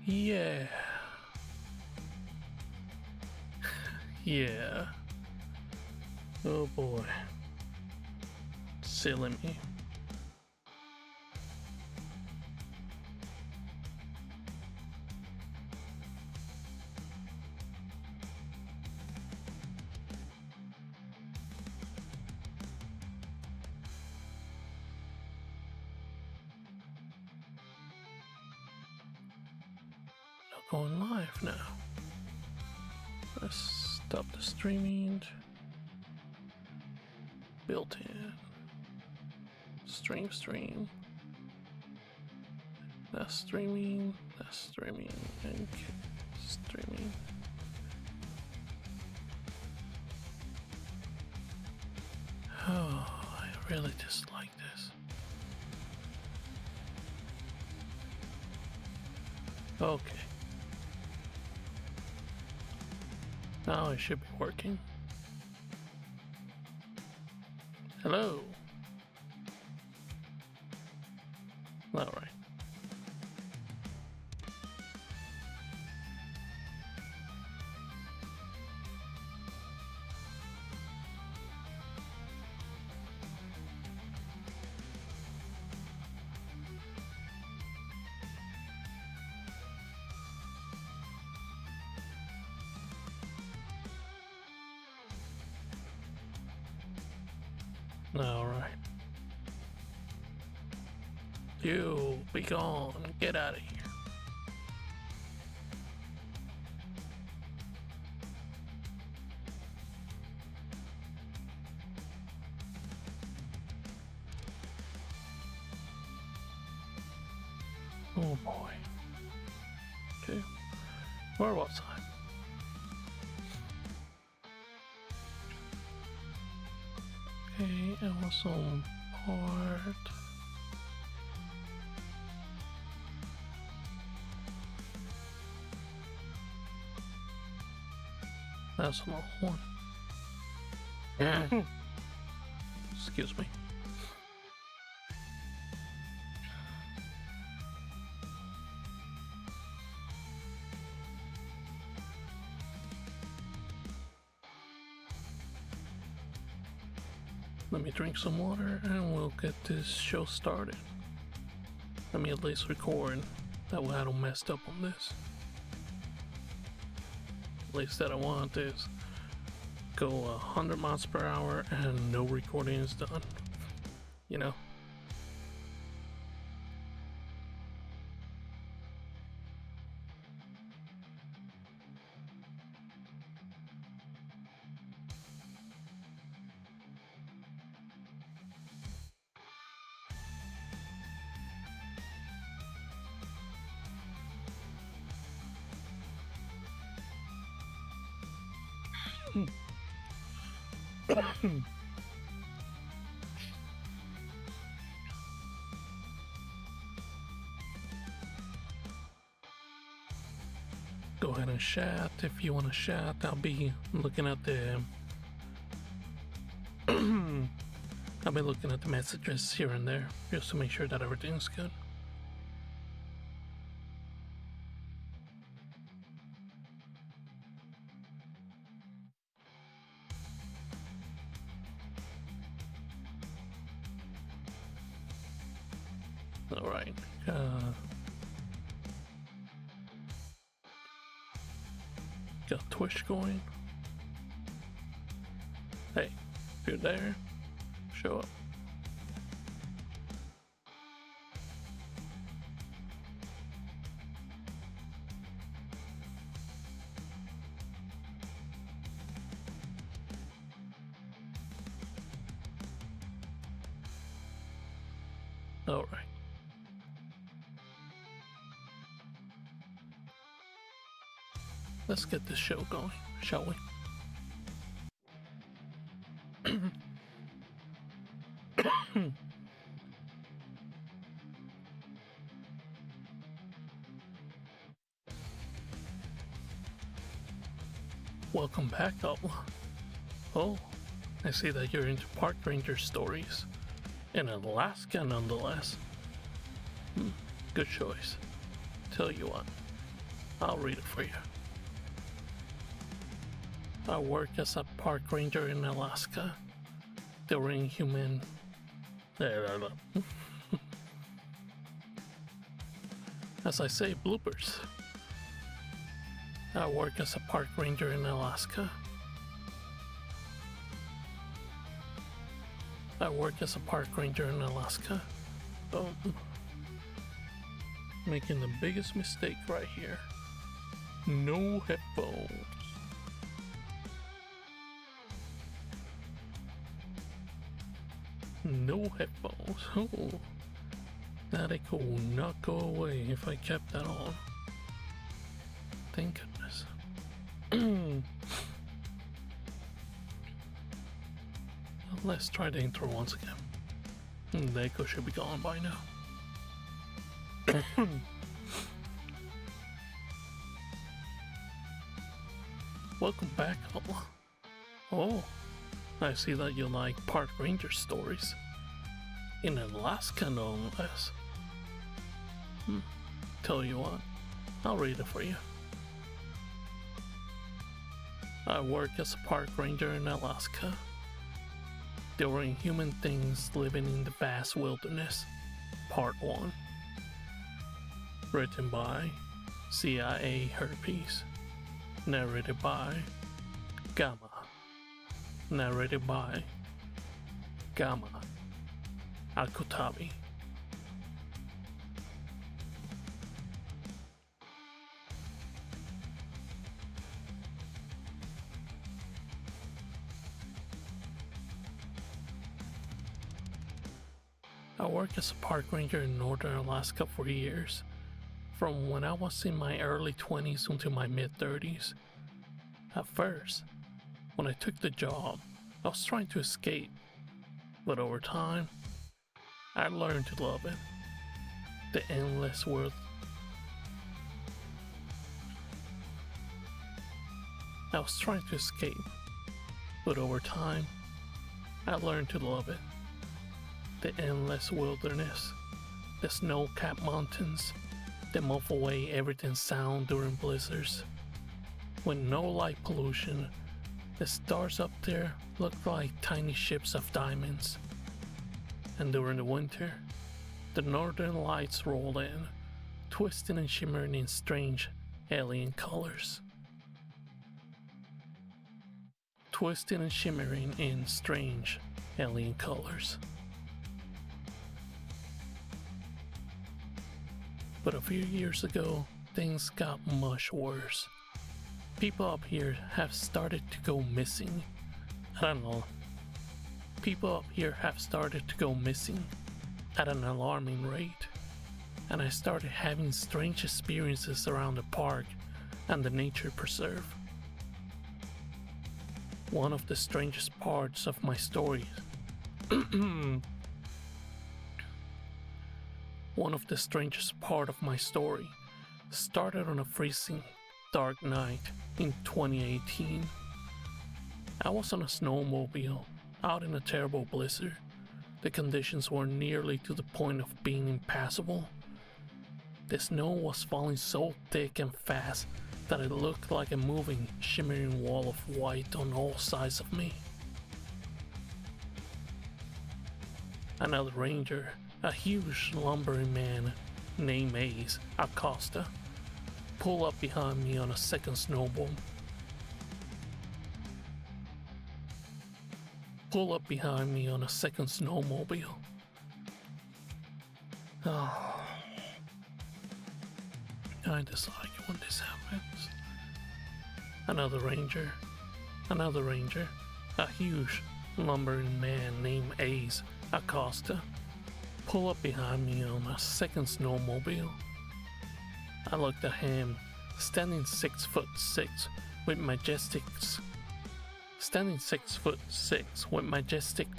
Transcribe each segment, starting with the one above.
Yeah. Yeah. Oh boy. Silly me. Not going live now. Let's stop the streaming. Built-in. Stream. That's streaming, and streaming. Oh, I really dislike this. Okay. Now it should be working. Hello. All right. All right. You be gone. Get out of here. Oh boy. Okay. Where was I? Okay, I was on part. That's a long one. Excuse me. Let me drink some water and we'll get this show started. Let me at least record. That way I don't mess up on this. At least that I want is go 100 miles per hour and no recording is done. You know? Go ahead and chat if you want to chat. I'll be looking at the I'll be looking at the messages here and there just to make sure that everything's good. All right. Got Twitch going. Hey, if you're there, show up. All right. Let's get this show going, shall we? Welcome back, Outlaw. Oh, I see that you're into park ranger stories. In Alaska, nonetheless. Good choice. Tell you what, I'll read it for you. I work as a park ranger in Alaska during human... As I say, bloopers. I work as a park ranger in Alaska. I work as a park ranger in Alaska. Making the biggest mistake right here. No headphones. No headphones. Oh, that echo will not go away if I kept that on. Thank goodness. Let's try the intro once again. The echo should be gone by now. Welcome back, Holla. Oh, I see that you like park ranger stories. In Alaska, no less. Tell you what, I'll read it for you. I work as a park ranger in Alaska. During human things living in the vast wilderness. Part 1. Written by CIA Herpes. Narrated by Gamma. Narrated by Gamma Akutabi. I worked as a park ranger in northern Alaska for years, from when I was in my early 20s until my mid-30s. At first, when I took the job, I was trying to escape, but over time, I learned to love it. The endless world. I was trying to escape, but over time, I learned to love it. The endless wilderness, the snow-capped mountains that muff away everything sound during blizzards. With no light pollution, the stars up there look like tiny ships of diamonds. And during the winter, the northern lights roll in, twisting and shimmering in strange alien colors. Twisting and shimmering in strange alien colors. But a few years ago, things got much worse. People up here have started to go missing. I don't know. People up here have started to go missing at an alarming rate. And I started having strange experiences around the park and the nature preserve. One of the strangest parts of my story One of the strangest part of my story started on a freezing, dark night in 2018. I was on a snowmobile, out in a terrible blizzard. The conditions were nearly to the point of being impassable. The snow was falling so thick and fast that it looked like a moving, shimmering wall of white on all sides of me. Another ranger, a huge lumbering man named Ace Acosta, pulled up behind me on a second snowball. Pull up behind me on a second snowmobile. Oh, I dislike it when this happens. Another ranger, a huge lumbering man named Ace Acosta, pull up behind me on a second snowmobile. I looked at him, standing 6'6" with majestic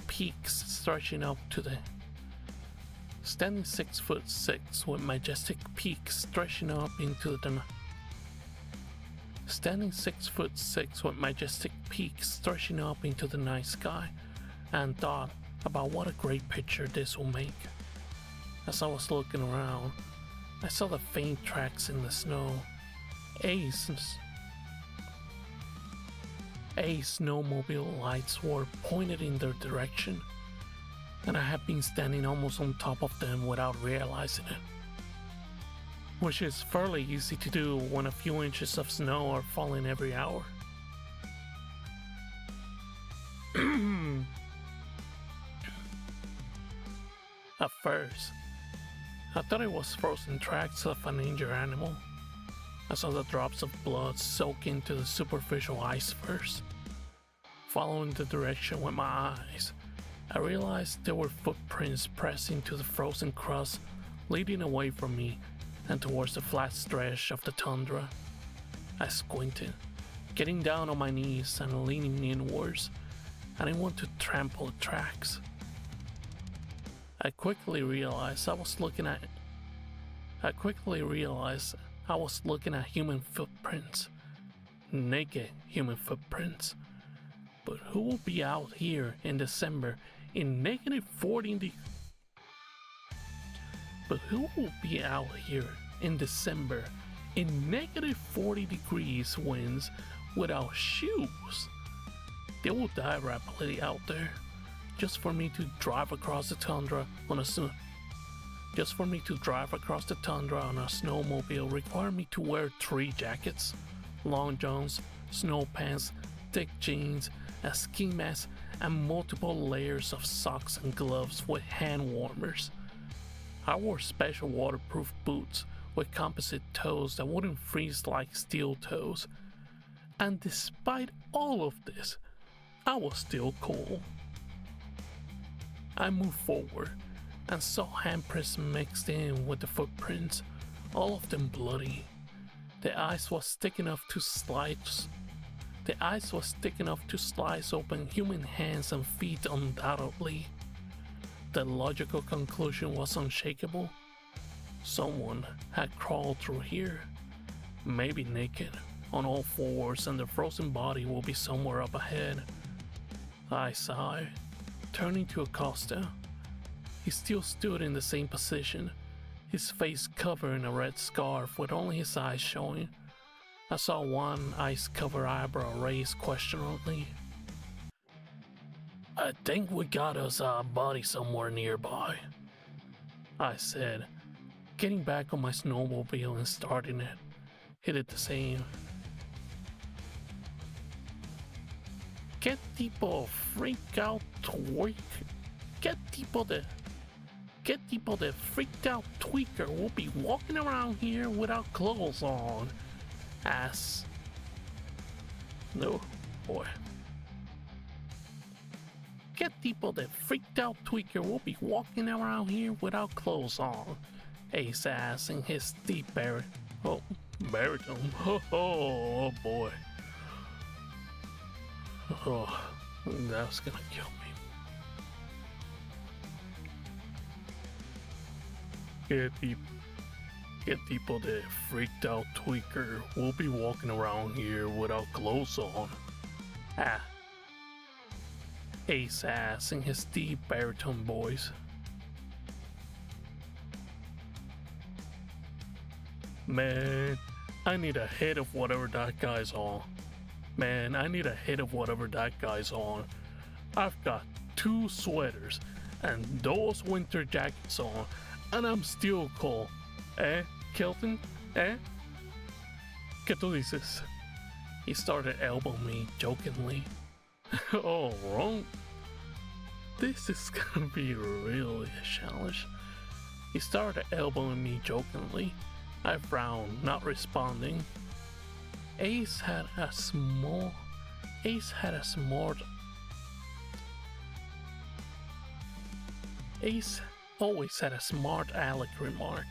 peaks stretching up to the standing 6'6" with majestic peaks stretching up into the standing 6'6" with majestic peaks stretching up into the night sky, and thought about what a great picture this will make. As I was looking around, I saw the faint tracks in the snow, Ace's snowmobile lights were pointed in their direction, and I had been standing almost on top of them without realizing it, which is fairly easy to do when a few inches of snow are falling every hour. At first, I thought it was frozen tracks of an injured animal. I saw the drops of blood soak into the superficial ice first. Following the direction with my eyes, I realized there were footprints pressing to the frozen crust, leading away from me and towards the flat stretch of the tundra. I squinted, getting down on my knees and leaning inwards. I didn't want to trample the tracks. I quickly realized I was looking at human footprints. Naked human footprints. But who will be out here in December in negative 40 But who will be out here in December in negative 40 degrees winds without shoes? They will die rapidly out there. Just for me to drive across the tundra on a snowmobile required me to wear 3 jackets, long johns, snow pants, thick jeans, a ski mask, and multiple layers of socks and gloves with hand warmers. I wore special waterproof boots with composite toes that wouldn't freeze like steel toes. And despite all of this, I was still cool. I moved forward and saw handprints mixed in with the footprints, all of them bloody. The ice was thick enough to slice open human hands and feet undoubtedly. The logical conclusion was unshakable. Someone had crawled through here, maybe naked, on all fours, and their frozen body will be somewhere up ahead. I sighed, turning to Acosta. He still stood in the same position, his face covered in a red scarf with only his eyes showing. I saw one ice-covered eyebrow raised questioningly. "I think we got us a body somewhere nearby," I said, getting back on my snowmobile and starting it. He did the same. Get people freaked out the freaked out tweaker will be walking around here without clothes on. No, boy. Get people the freaked out tweaker will be walking around here without clothes on. Ace asked in his deep baritone. Oh boy. Oh, that's gonna kill me. Get people the freaked out tweaker will be walking around here without clothes on. Ace asked in his deep baritone voice. Man, I need a hit of whatever that guy's on. I've got 2 sweaters and those winter jackets on, and I'm still cold. Kelton? ¿Qué tú dices? He started elbowing me jokingly. Oh, wrong. This is gonna be really a challenge. He started elbowing me jokingly. I frowned, not responding. Ace always had a smart aleck remark.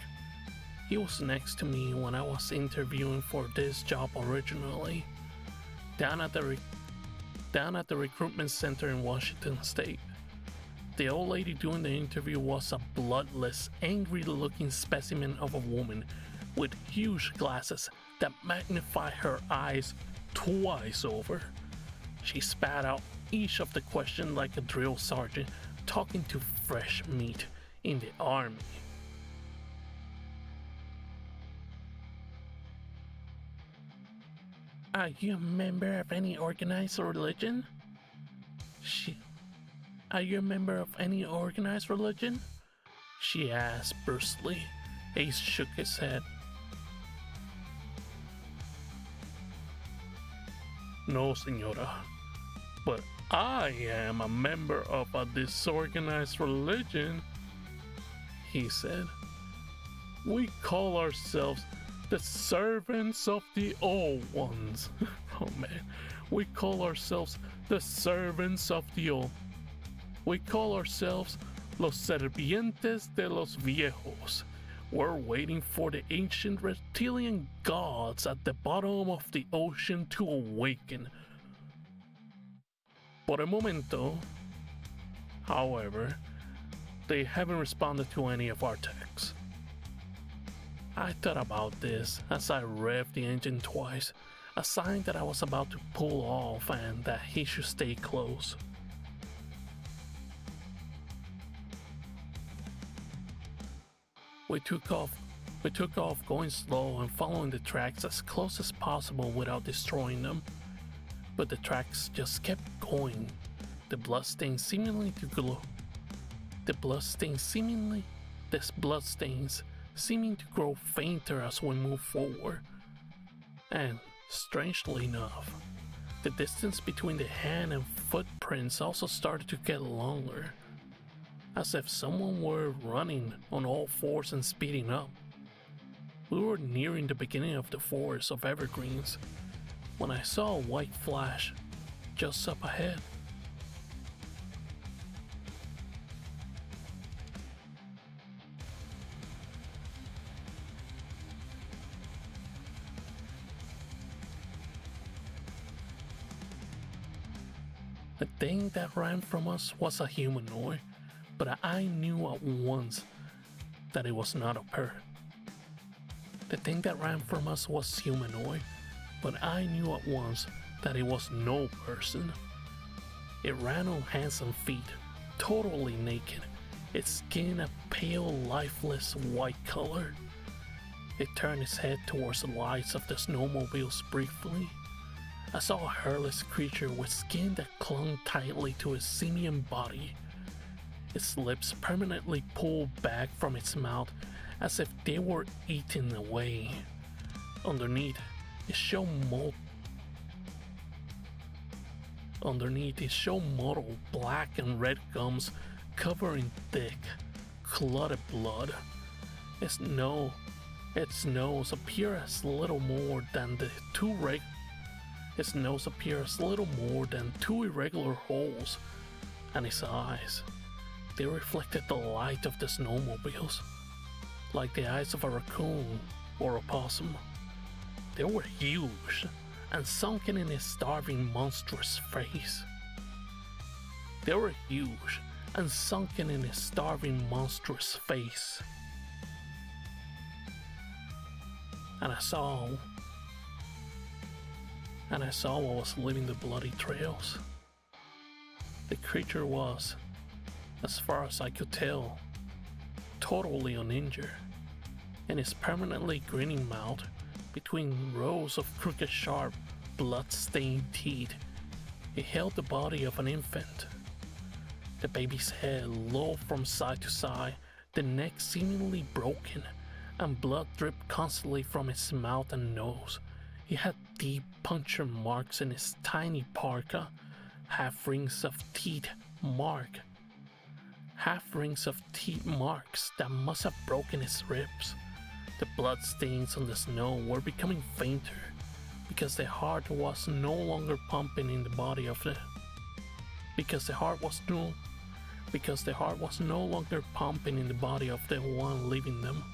He was next to me when I was interviewing for this job originally, down at the recruitment center in Washington State. The old lady doing the interview was a bloodless, angry-looking specimen of a woman with huge glasses that magnified her eyes twice over. She spat out each of the questions like a drill sergeant talking to fresh meat in the army. Are you a member of any organized religion? Are you a member of any organized religion? She asked brusquely. Ace shook his head. No, senora. But I am a member of a disorganized religion, he said. We call ourselves the servants of the old ones. Oh man. We call ourselves the servants of the old. We call ourselves los servientes de los viejos. We're waiting for the ancient reptilian gods at the bottom of the ocean to awaken. Por el momento, however, they haven't responded to any of our texts. I thought about this as I revved the engine twice, a sign that I was about to pull off and that he should stay close. We took off going slow and following the tracks as close as possible without destroying them. But the tracks just kept going. The bloodstains seeming to grow fainter as we move forward. And strangely enough, the distance between the hand and footprints also started to get longer, as if someone were running on all fours and speeding up. We were nearing the beginning of the forest of evergreens when I saw a white flash just up ahead. The thing that ran from us was a humanoid, but I knew at once that it was not a person. The thing that ran from us was humanoid, but I knew at once that it was no person. It ran on hands and feet, totally naked, its skin a pale, lifeless white color. It turned its head towards the lights of the snowmobiles briefly. I saw a hairless creature with skin that clung tightly to its simian body. Its lips permanently pulled back from its mouth as if they were eaten away. Underneath, it showed mottled black and red gums covering thick, clotted blood. Its nose appeared as little more than two irregular holes, and its eyes, they reflected the light of the snowmobiles, like the eyes of a raccoon or a possum. They were huge and sunken in its starving, monstrous face. And I saw what was leaving the bloody trails. The creature was, as far as I could tell, totally uninjured, and its permanently grinning mouth, between rows of crooked, sharp, blood-stained teeth, it held the body of an infant. The baby's head lolled from side to side, the neck seemingly broken, and blood dripped constantly from its mouth and nose. It had deep puncture marks in its tiny parka, half rings of teeth marks that must have broken its ribs. The bloodstains on the snow were becoming fainter because the heart was no longer pumping in the body of the one leaving them.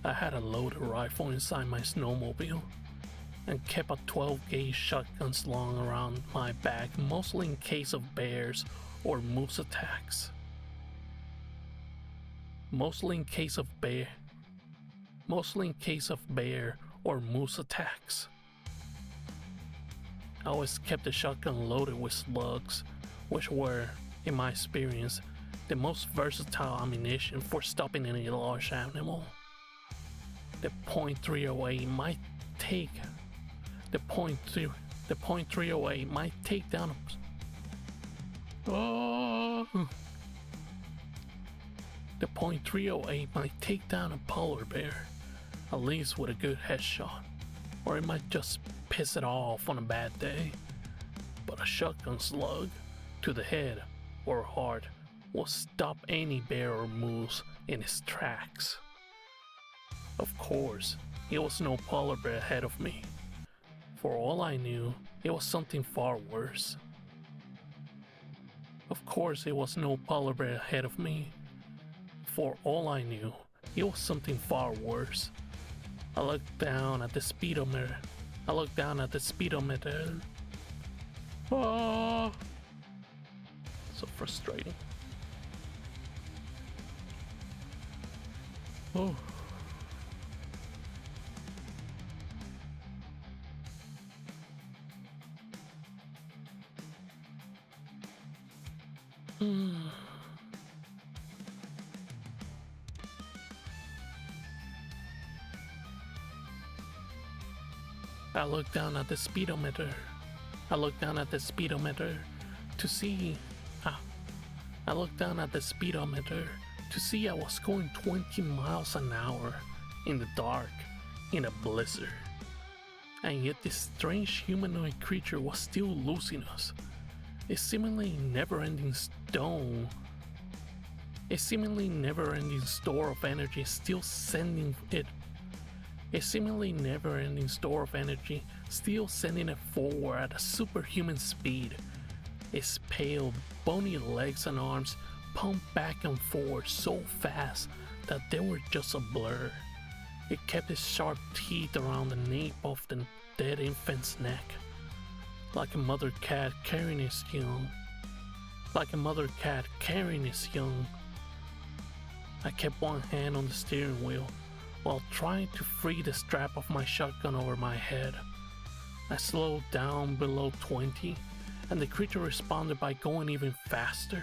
I had a loaded rifle inside my snowmobile and kept a 12-gauge shotgun slung around my back, mostly in case of bears or moose attacks. Mostly in case of bear or moose attacks. I always kept the shotgun loaded with slugs, which were, in my experience, the most versatile ammunition for stopping any large animal. The .308 might take the .308 might take down the .308 might take down a polar bear, at least with a good headshot, or it might just piss it off on a bad day. But a shotgun slug to the head or heart will stop any bear or moose in its tracks. Of course, it was no polar bear ahead of me. For all I knew, it was something far worse. Of course, it was no polar bear ahead of me. For all I knew, it was something far worse. I looked down at the speedometer. Oh, so frustrating. Oh. I looked down at the speedometer. I looked down at the speedometer to see I was going 20 miles an hour in the dark in a blizzard. And yet this strange humanoid creature was still losing us. A seemingly never-ending store of energy still sending it forward at a superhuman speed. Its pale, bony legs and arms pumped back and forth so fast that they were just a blur. It kept its sharp teeth around the nape of the dead infant's neck, like a mother cat carrying its young. I kept one hand on the steering wheel while trying to free the strap of my shotgun over my head. I slowed down below 20, and the creature responded by going even faster.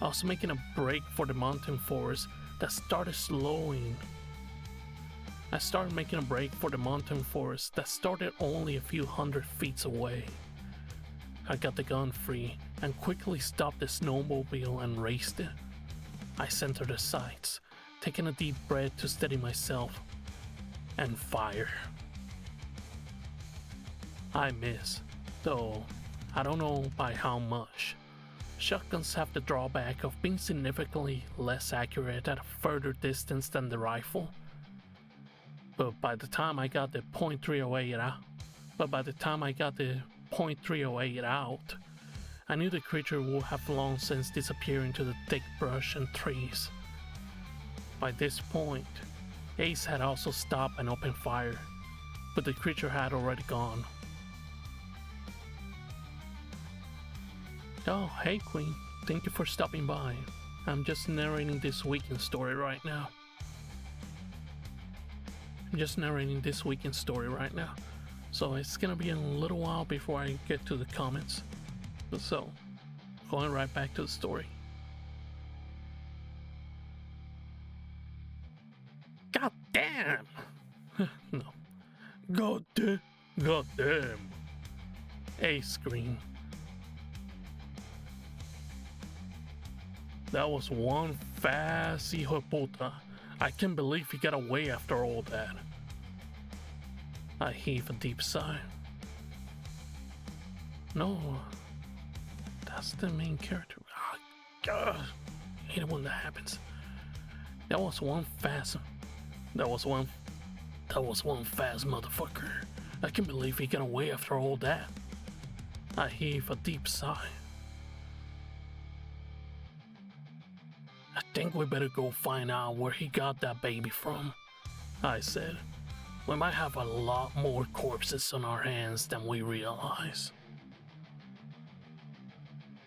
I was making a break for the mountain forest that started slowing. I started making a break for the mountain forest that started only a few hundred feet away. I got the gun free and quickly stopped the snowmobile and raced it. I centered the sights, taking a deep breath to steady myself, and fire. I miss, though I don't know by how much. Shotguns have the drawback of being significantly less accurate at a further distance than the rifle. But by the time I got the .308 out, I knew the creature would have long since disappeared into the thick brush and trees. By this point, Ace had also stopped and opened fire, but the creature had already gone. Oh, hey Queen, thank you for stopping by. I'm just narrating this weekend story right now. So it's gonna be a little while before I get to the comments. So, going right back to the story. God damn! No. God damn! Ace screamed. That was one fast hijo de puta. I can't believe he got away after all that. I heaved a deep sigh. No, that's the main character. Oh, God. I hate it when that happens. That was one fast motherfucker. I can't believe he got away after all that. I heaved a deep sigh. I think we better go find out where he got that baby from, I said. We might have a lot more corpses on our hands than we realize.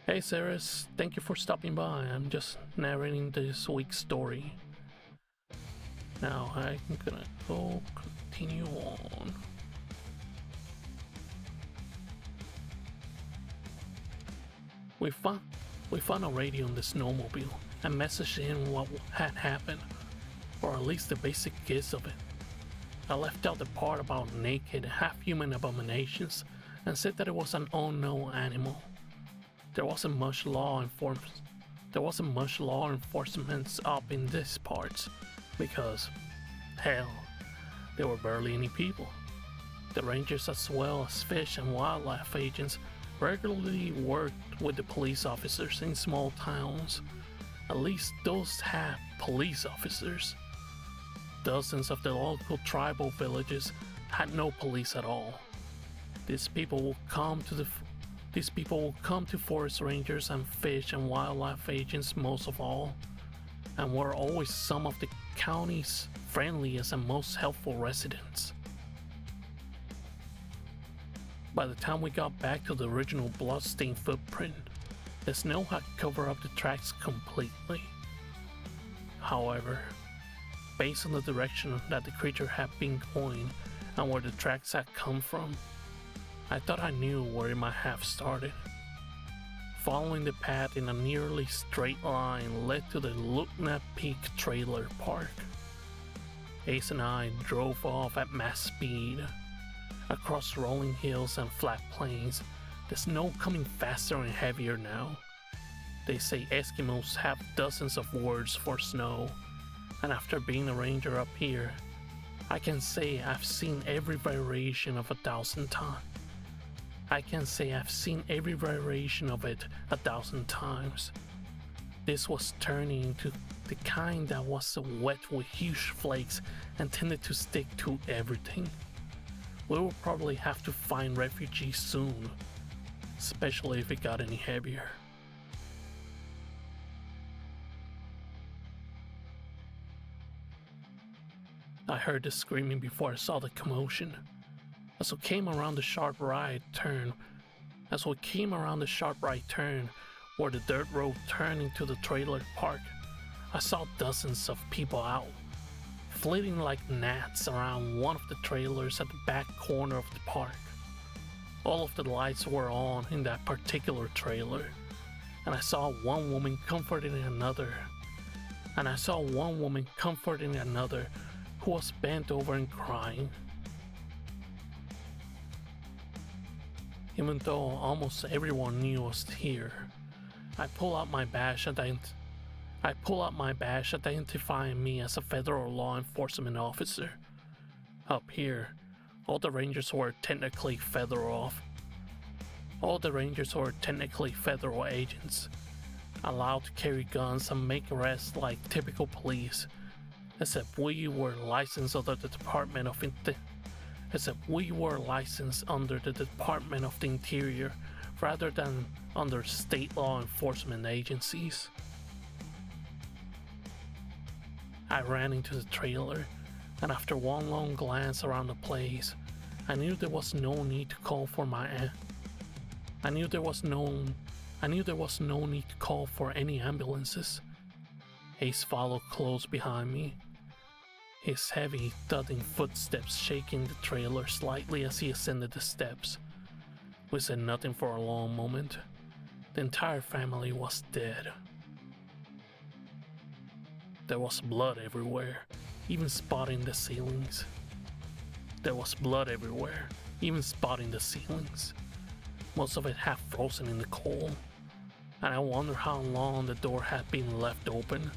Hey Ceres, thank you for stopping by. I'm just narrating this week's story. Now I'm gonna go continue on. We found a radio on the snowmobile and messaged in what had happened, or at least the basic gist of it. I left out the part about naked, half-human abominations and said that it was an unknown animal. There wasn't much law enforcement up in these parts because, hell, there were barely any people. The rangers as well as fish and wildlife agents regularly worked with the police officers in small towns. At least those had police officers. Dozens of the local tribal villages had no police at all. These people will come to forest rangers and fish and wildlife agents most of all, and were always some of the county's friendliest and most helpful residents. By the time we got back to the original bloodstained footprint, the snow had covered up the tracks completely. However, based on the direction that the creature had been going and where the tracks had come from, I thought I knew where it might have started. Following the path in a nearly straight line led to the Lugna Peak Trailer Park. Ace and I drove off at mass speed, across rolling hills and flat plains, the snow coming faster and heavier now. They say Eskimos have dozens of words for snow, and after being a ranger up here, I can say I've seen every variation of 1,000 times. I can say I've seen every variation of it 1,000 times. This was turning into the kind that was wet with huge flakes and tended to stick to everything. We will probably have to find refugees soon, especially if it got any heavier. I heard the screaming before I saw the commotion. As we came around the sharp right turn where the dirt road turned into the trailer park, I saw dozens of people out, flitting like gnats around one of the trailers at the back corner of the park. All of the lights were on in that particular trailer, and I saw one woman comforting another who was bent over and crying. Even though almost everyone knew us here, I pull out my badge identifying me as a federal law enforcement officer. Up here, all the rangers were technically federal agents, allowed to carry guns and make arrests like typical police, except we were licensed under the Department of the Interior rather than under state law enforcement agencies. I ran into the trailer, and after one long glance around the place, I knew there was no need to call for any ambulances. Ace followed close behind me, his heavy, thudding footsteps shaking the trailer slightly as he ascended the steps. We said nothing for a long moment. The entire family was dead. There was blood everywhere, even spotting the ceilings. Most of it half frozen in the cold, and I wondered how long the door had been left open.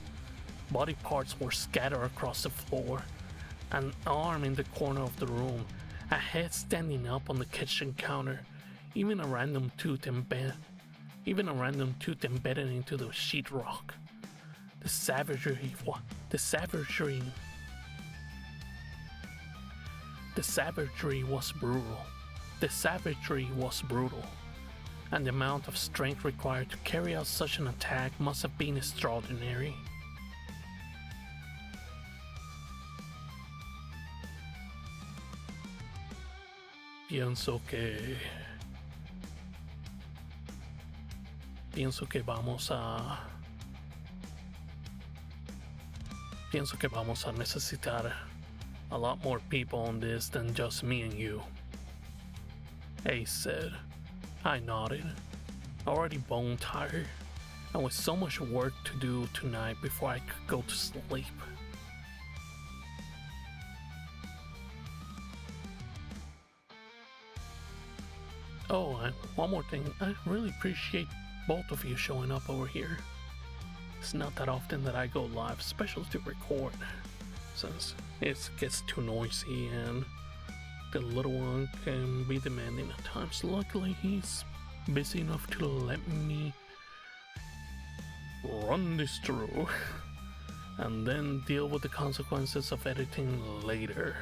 Body parts were scattered across the floor, an arm in the corner of the room, a head standing up on the kitchen counter, even a random tooth embedded into the sheetrock. The savagery was brutal, and the amount of strength required to carry out such an attack must have been extraordinary. Pienso que vamos a necesitar a lot more people on this than just me and you, Ace said. I nodded, already bone tired, and with so much work to do tonight before I could go to sleep. Oh, and one more thing. I really appreciate both of you showing up over here. It's not that often that I go live, especially to record, since it gets too noisy and the little one can be demanding at times. Luckily, he's busy enough to let me run this through and then deal with the consequences of editing later.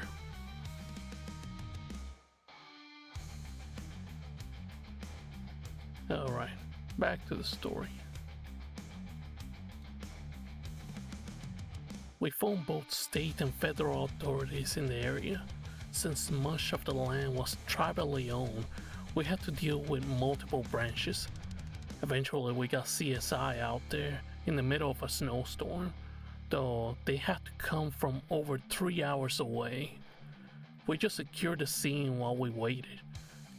Alright, back to the story. We phoned both state and federal authorities in the area. Since much of the land was tribally owned, we had to deal with multiple branches. Eventually we got CSI out there in the middle of a snowstorm, though they had to come from over 3 hours away. We just secured the scene while we waited,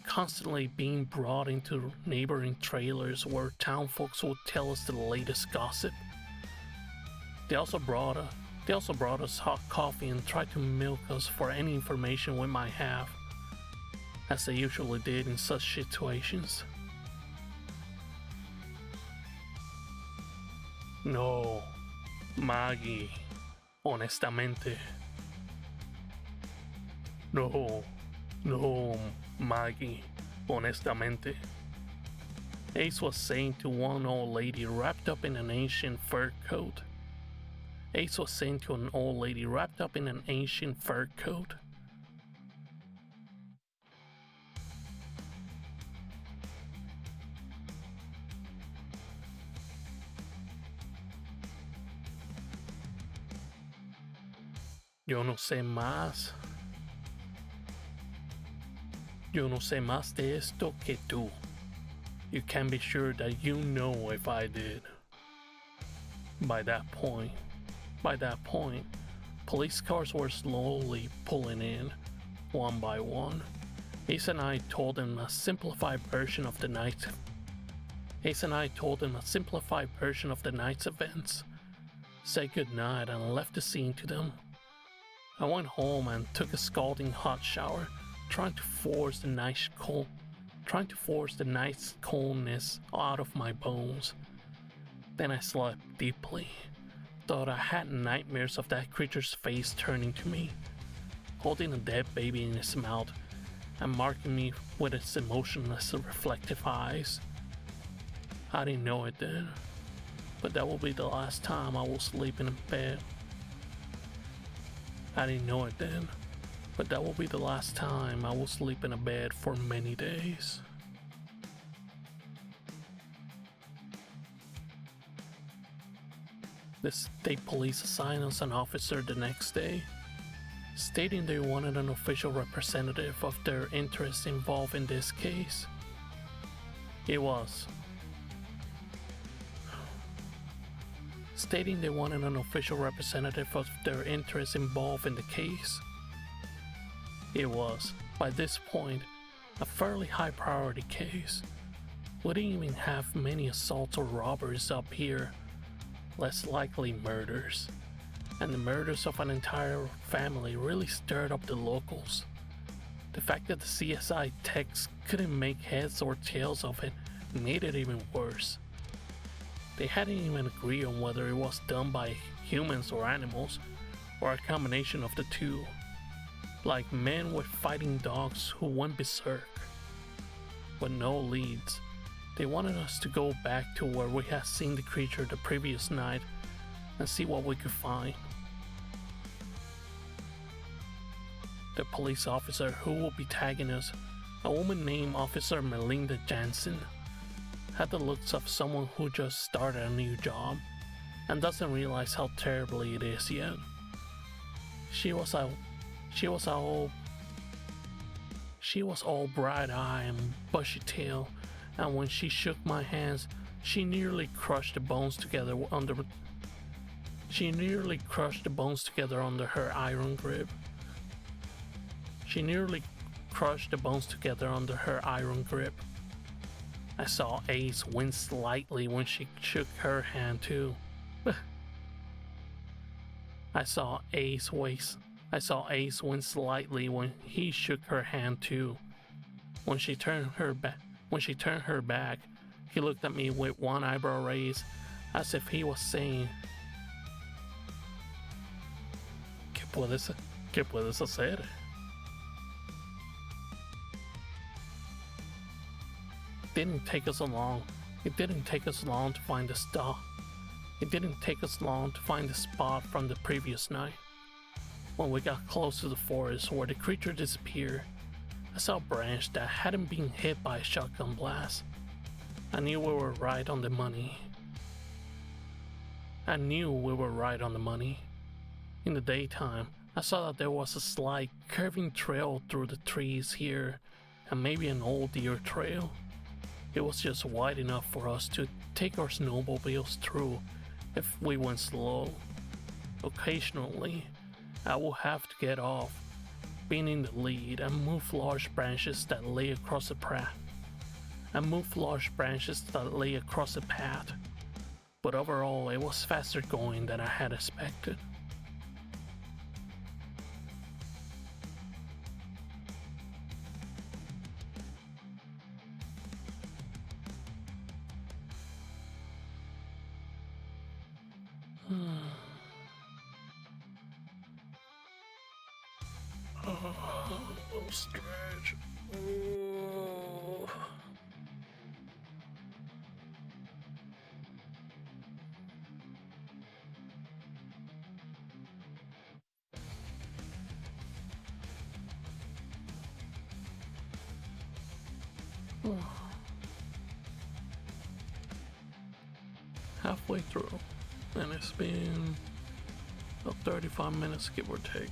constantly being brought into neighboring trailers where town folks would tell us the latest gossip. They also brought us hot coffee and tried to milk us for any information we might have, as they usually did in such situations. No, Maggie, honestamente. No, Maggie, honestamente. Ace was saying to one old lady wrapped up in an ancient fur coat. Ace was saying to an old lady wrapped up in an ancient fur coat. Yo no sé más. Yo no sé más de esto que tú. You can be sure that you know if I did. By that point, police cars were slowly pulling in, one by one. Ace and I told them a simplified version of the night's events, said goodnight and left the scene to them. I went home and took a scalding hot shower, trying to force the nice coldness out of my bones. Then I slept deeply. Thought I had nightmares of that creature's face turning to me, holding a dead baby in its mouth and marking me with its emotionless reflective eyes. I didn't know it then, but that will be the last time I will sleep in a bed. I didn't know it then, but that will be the last time I will sleep in a bed for many days. The state police assigned us an officer the next day, stating they wanted an official representative of their interests involved in this case. It was. Stating they wanted an official representative of their interests involved in the case. It was, by this point, a fairly high priority case. We didn't even have many assaults or robberies up here, less likely murders, and the murders of an entire family really stirred up the locals. The fact that the CSI techs couldn't make heads or tails of it made it even worse. They hadn't even agreed on whether it was done by humans or animals, or a combination of the two, like men with fighting dogs who went berserk. With no leads, they wanted us to go back to where we had seen the creature the previous night and see what we could find. The police officer who will be tagging us, a woman named Officer Melinda Jansen, had the looks of someone who just started a new job and doesn't realize how terribly it is yet. She was all bright eye and bushy tail, and when she shook my hands, she nearly crushed the bones together under her iron grip. I saw Ace wince slightly when she shook her hand too. I saw Ace wince slightly when he shook her hand too. When she turned her back, he looked at me with one eyebrow raised, as if he was saying, ¿Qué puedes hacer? It didn't take us long to find the stop. It didn't take us long to find the spot from the previous night. When we got close to the forest where the creature disappeared, I saw a branch that hadn't been hit by a shotgun blast. I knew we were right on the money. In the daytime, I saw that there was a slight curving trail through the trees here, and maybe an old deer trail. It was just wide enough for us to take our snowmobiles through if we went slow. Occasionally, I would have to get off, being in the lead, and move large branches that lay across the path. But overall, it was faster going than I had expected. Little stretch. Ooh. Halfway through, and it's been about 35 minutes, give or take.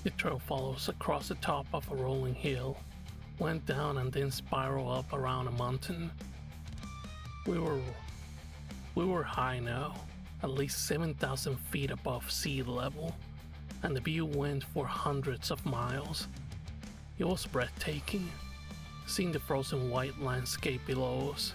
The trail follows across the top of a rolling hill, went down and then spiraled up around a mountain. We were high now, at least 7,000 feet above sea level, and the view went for hundreds of miles. It was breathtaking, seeing the frozen white landscape below us.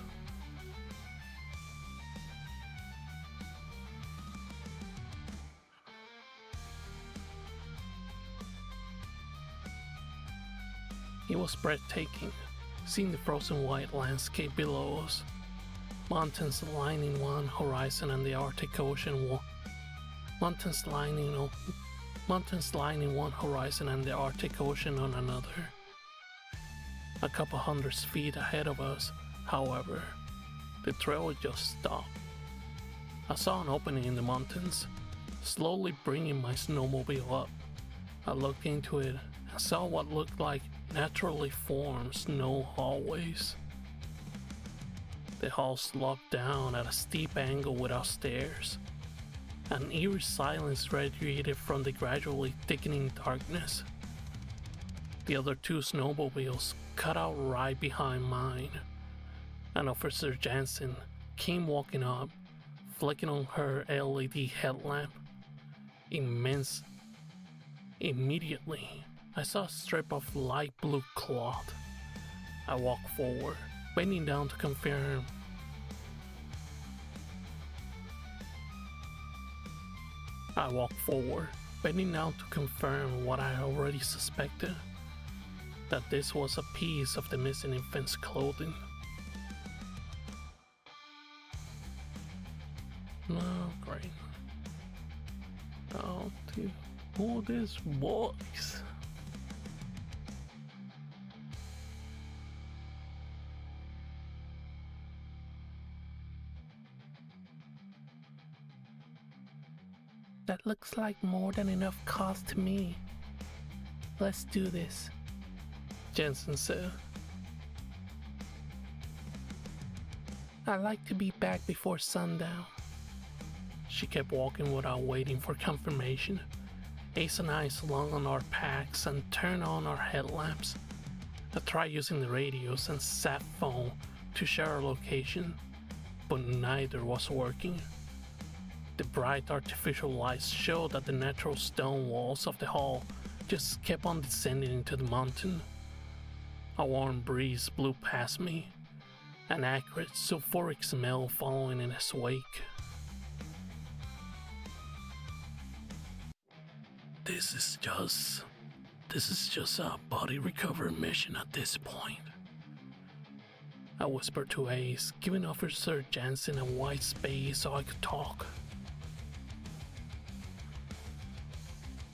It was breathtaking, seeing the frozen white landscape below us. Mountains lining one horizon and the Arctic Ocean Mountains lining one horizon and the Arctic Ocean on another. A couple hundred feet ahead of us, however, the trail just stopped. I saw an opening in the mountains, slowly bringing my snowmobile up. I looked into it and saw what looked like naturally formed snow hallways. The hall sloped down at a steep angle without stairs. An eerie silence radiated from the gradually thickening darkness. The other two snowmobiles cut out right behind mine, and Officer Jansen came walking up, flicking on her LED headlamp. Immediately, I saw a strip of light blue cloth. I walked forward, bending down to confirm. What I already suspected, that this was a piece of the missing infant's clothing. Oh, great. Oh, dude. All these boys. That looks like more than enough cost to me. Let's do this, Jensen said. I'd like to be back before sundown. She kept walking without waiting for confirmation, Ace and I slung on our packs and turned on our headlamps. I tried using the radios and sat phone to share our location, but neither was working. The bright artificial lights showed that the natural stone walls of the hall just kept on descending into the mountain. A warm breeze blew past me, an acrid sulfuric smell following in its wake. This is just a body recovery mission at this point, I whispered to Ace, giving Officer Jansen a wide space so I could talk.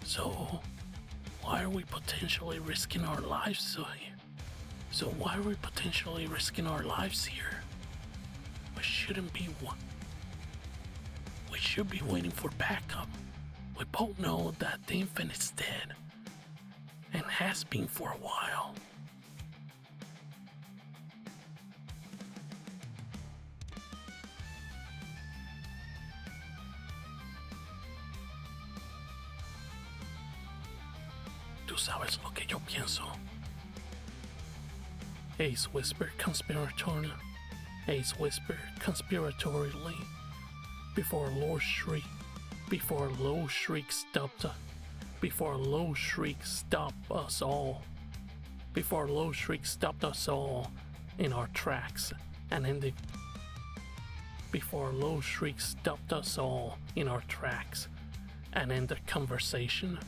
So, why are we potentially risking our lives here? We shouldn't be We should be waiting for backup. We both know that the infant is dead, and has been for a while. Tú sabes lo que yo pienso. Ace whispered conspiratorially before a low shriek stopped us all in our tracks and ended conversation,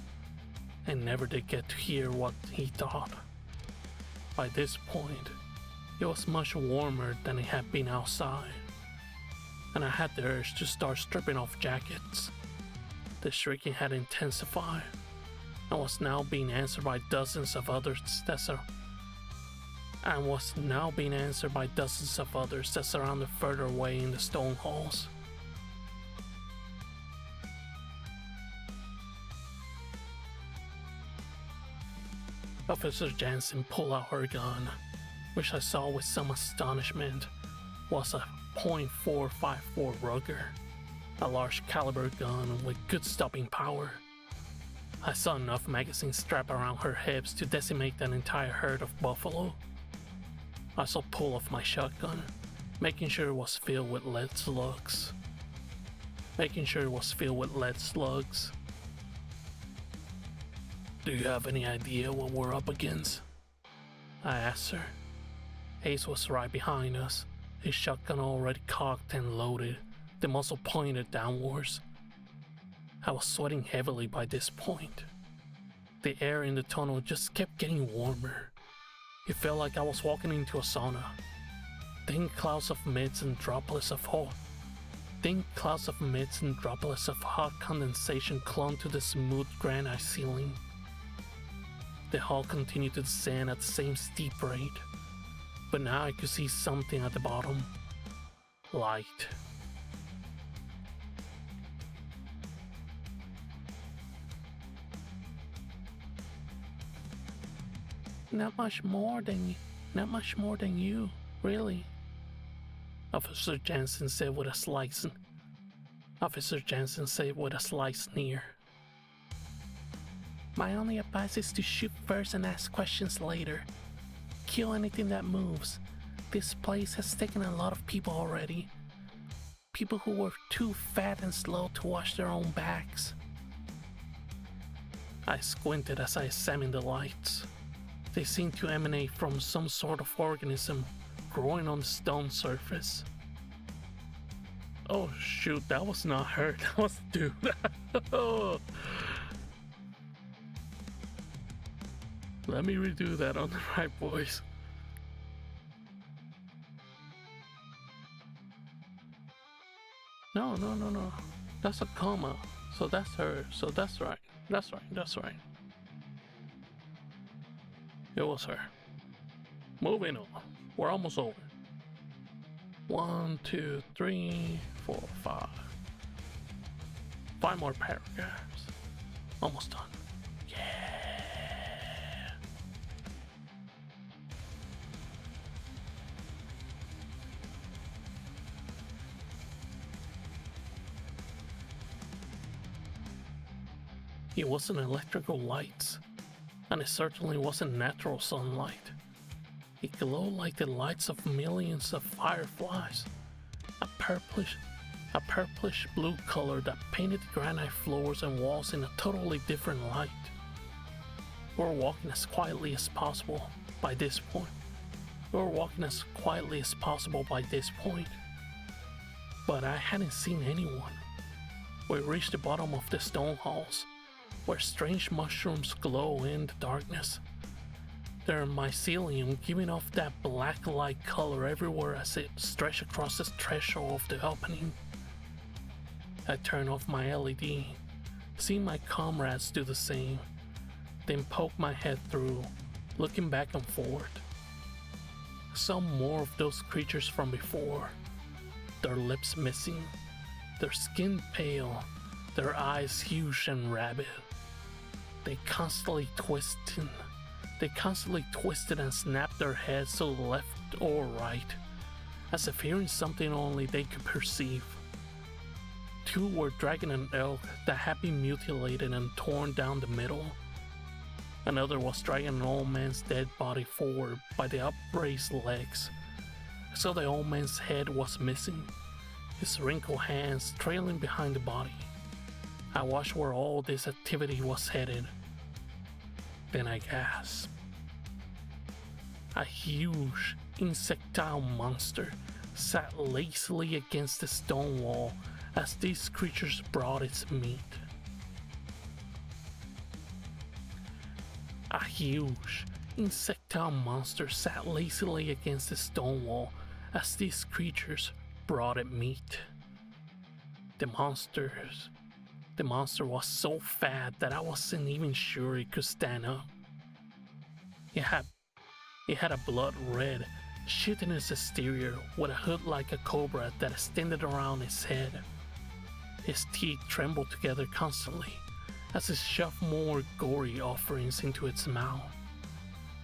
and never did get to hear what he thought. By this point, it was much warmer than it had been outside, and I had the urge to start stripping off jackets. The shrieking had intensified, and was now being answered by dozens of others that surrounded further away in the stone halls. Officer Jansen pulled out her gun, which I saw with some astonishment was a .454 Ruger, a large caliber gun with good stopping power. I saw enough magazines strapped around her hips to decimate an entire herd of buffalo. I saw pull off my shotgun, making sure it was filled with lead slugs. Do you have any idea what we're up against? I asked her. Ace was right behind us, his shotgun already cocked and loaded, the muzzle pointed downwards. I was sweating heavily by this point. The air in the tunnel just kept getting warmer. It felt like I was walking into a sauna. Thin clouds of mists and droplets of hot condensation clung to the smooth granite ceiling. The hall continued to descend at the same steep rate, but now I could see something at the bottom. Light. Not much more than you, really. Officer Jansen said with a slight sneer. My only advice is to shoot first and ask questions later. Kill anything that moves. This place has taken a lot of people already. People who were too fat and slow to wash their own backs. I squinted as I examined the lights. They seemed to emanate from some sort of organism growing on the stone surface. Oh shoot, that was not her, that was the dude. Let me redo that on the right voice. No. That's a comma. So that's her. So that's right. That's right. It was her. Moving on. We're almost over. 1, 2, 3, 4, 5. 5 more paragraphs. Almost done. Yeah. It wasn't electrical lights, and it certainly wasn't natural sunlight. It glowed like the lights of millions of fireflies, a purplish blue color that painted granite floors and walls in a totally different light. We were walking as quietly as possible by this point. But I hadn't seen anyone. We reached the bottom of the stone halls, where strange mushrooms glow in the darkness. Their mycelium giving off that black light color everywhere as it stretched across the threshold of the opening. I turned off my LED, seeing my comrades do the same, then poked my head through, looking back and forth. I saw more of those creatures from before, their lips missing, their skin pale, their eyes huge and rabid. They constantly twisted and snapped their heads to the left or right, as if hearing something only they could perceive. Two were dragging an elk that had been mutilated and torn down the middle. Another was dragging an old man's dead body forward by the upraised legs. I saw the old man's head was missing, his wrinkled hands trailing behind the body. I watched where all this activity was headed. Then I gasped. A huge, insectile monster sat lazily against the stone wall as these creatures brought its meat. A huge, insectile monster sat lazily against the stone wall as these creatures brought it meat. The monster was so fat that I wasn't even sure it could stand up. It had a blood red shit in its exterior with a hood like a cobra that extended around its head. His teeth trembled together constantly as it shoved more gory offerings into its mouth,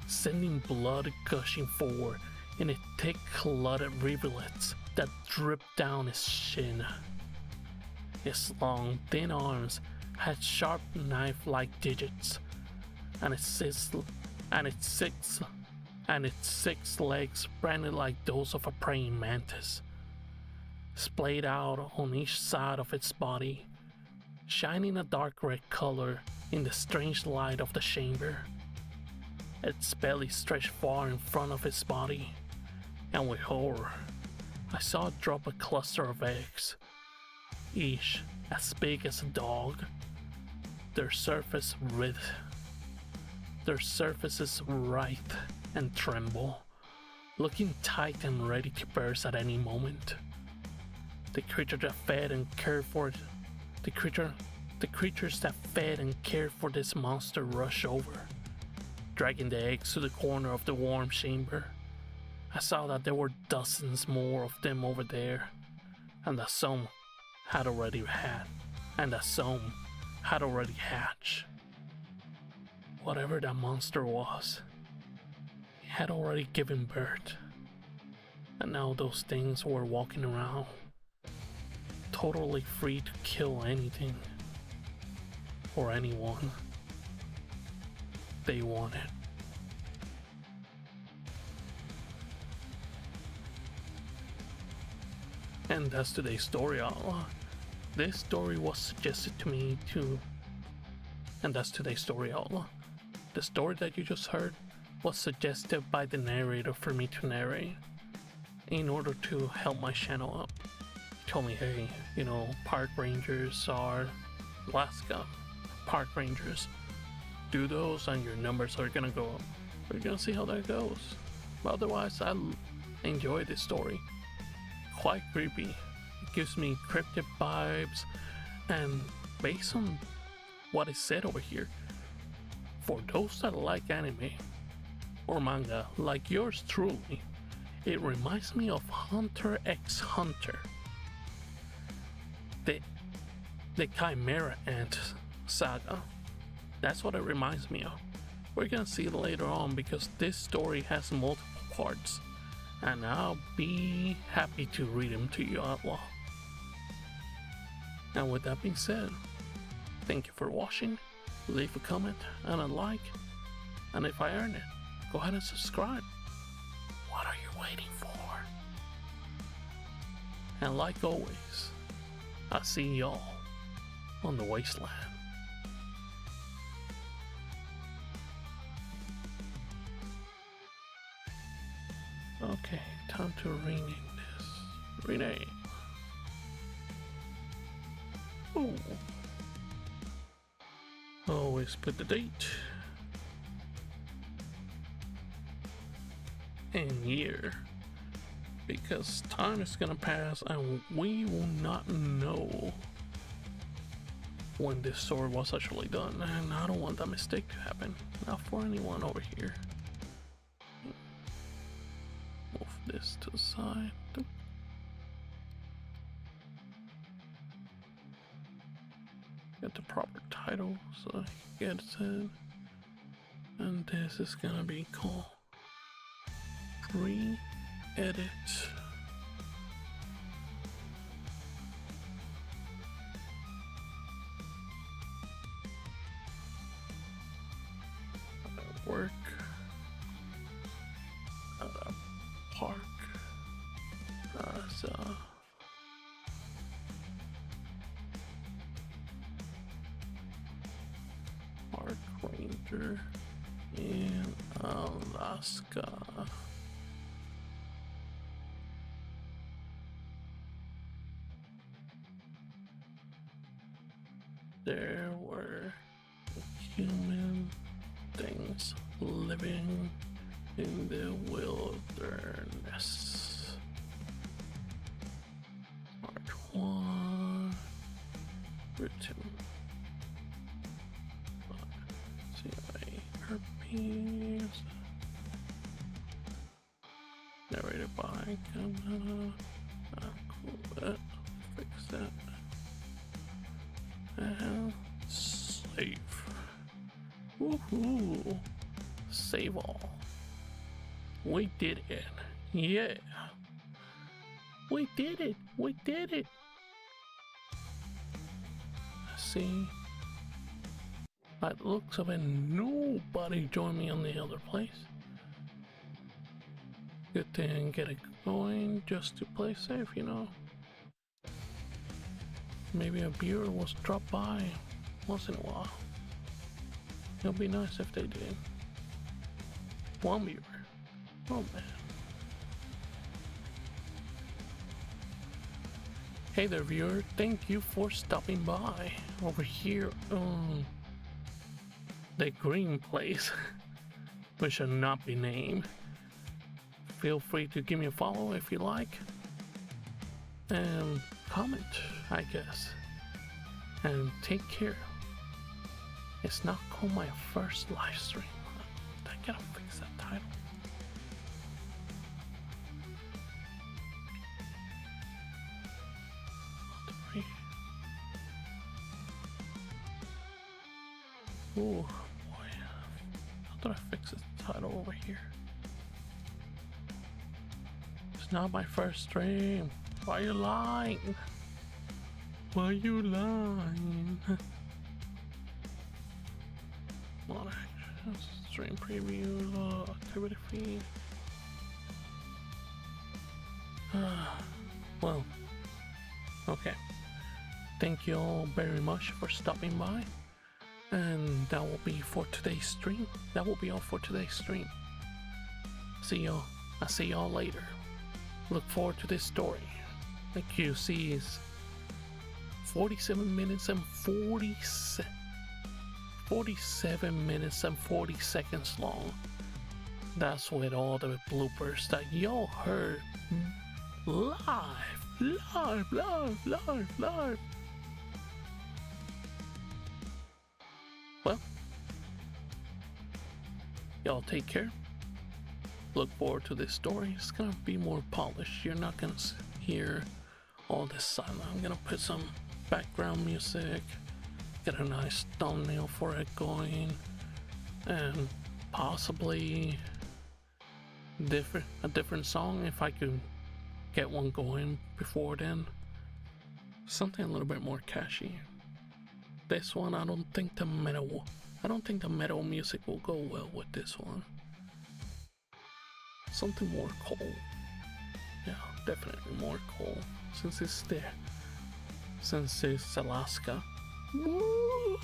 sending blood gushing forward in thick clotted rivulets that dripped down its shin. Its long, thin arms had sharp knife-like digits, and its six legs branded like those of a praying mantis, splayed out on each side of its body, shining a dark red color in the strange light of the chamber. Its belly stretched far in front of its body, and with horror, I saw it drop a cluster of eggs, each as big as a dog, their surfaces writhe and tremble, looking tight and ready to burst at any moment. The creatures that fed and cared for this monster rushed over, dragging the eggs to the corner of the warm chamber. I saw that there were dozens more of them over there, and that some had already hatched. Whatever that monster was, it had already given birth, and now those things were walking around, totally free to kill anything or anyone they wanted. And that's today's story, outlaw. This story was suggested to me too. And that's today's story, outlaw. The story that you just heard was suggested by the narrator for me to narrate in order to help my channel up. He told me, hey, park rangers are Alaska. Park rangers. Do those and your numbers are gonna go up. We're gonna see how that goes. But otherwise, I enjoy this story. Quite creepy. It gives me cryptic vibes, and based on what is said over here, for those that like anime or manga like yours truly, it reminds me of Hunter x Hunter, the Chimera Ant saga. That's what it reminds me of. We're gonna see it later on because this story has multiple parts, and I'll be happy to read them to you, outlaw. And with that being said, thank you for watching, leave a comment and a like, and if I earn it, go ahead and subscribe. What are you waiting for? And like always, I see y'all on the wasteland. Okay, time to rename this. Rename. Ooh. Always put the date and year, because time is gonna pass and we will not know when this story was actually done, and I don't want that mistake to happen. Not for anyone over here. Move this to the side. Get the proper title so I get it in. And this is gonna be called Pre-Edit. Work at a park as a park ranger in Alaska. There were human things living in the wilderness. Part 1 written by C.A. Herpes, narrated by fix that and save. Woohoo! Save all. We did it. Yeah. We did it. We did it. See? By the looks of it, nobody joined me on the other place. Good thing get it going just to play safe, you know. Maybe a viewer will drop by once in a while. It'll be nice if they did. One viewer. Oh man. Hey there viewer, thank you for stopping by over here on the green place, which should not be named. Feel free to give me a follow if you like. And comment, I guess. And take care. It's not called my first live stream. I gotta fix that title. Oh boy. How did I fix this title over here? It's not my first stream. Why are you lying? Why are you lying? Not actions, stream preview, activity feed. Well, okay. Thank you all very much for stopping by. And that will be for today's stream. That will be all for today's stream. See y'all. I'll see y'all later. Look forward to this story. The QC is 47 minutes and 47 minutes and 40 seconds long. That's with all the bloopers that y'all heard live. Well, y'all take care. Look forward to this story. It's gonna be more polished. You're not gonna hear all this silence. I'm gonna put some background music, get a nice thumbnail for it going, and possibly a different song if I could get one going before then. Something a little bit more catchy. This one, I don't think the metal music will go well with this one. Something more cool. Yeah, definitely more cool. Since it's there. Since it's Alaska. Woo!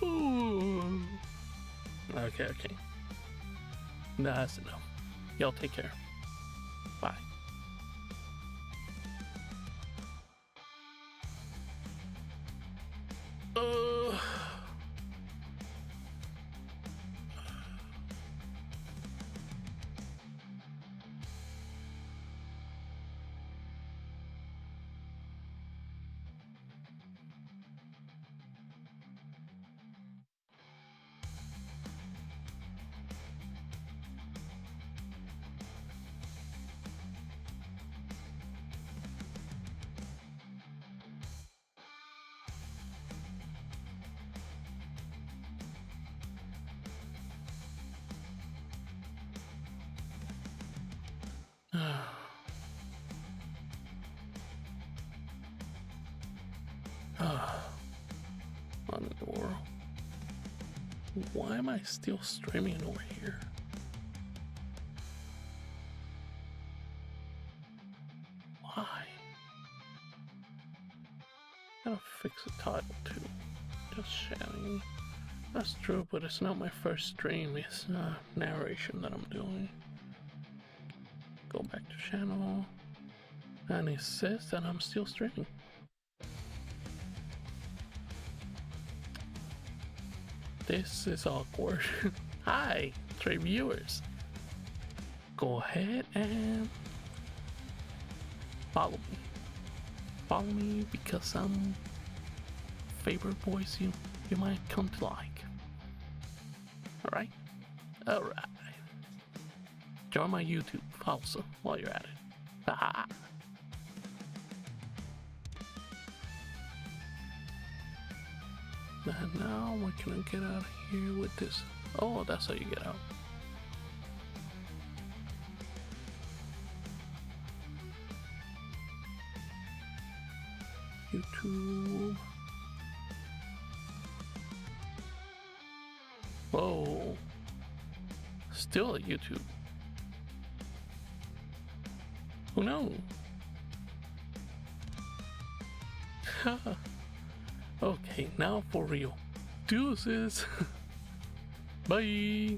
Okay. That's enough. Y'all take care. Bye. What in the world? Why am I still streaming over here? Why? Gotta fix the title too. Just chatting. That's true, but it's not my first stream. It's narration that I'm doing. Go back to channel. And it says that I'm still streaming. This is awkward. Hi, 3 viewers. Go ahead and follow me. Follow me because I'm favorite voice you might come to like. Alright? Alright. Join my YouTube also while you're at it. Haha. And now what can I get out of here with this? Oh, that's how you get out. YouTube. Whoa. Still at YouTube. Who knows? Okay, now for real. Deuces. Bye.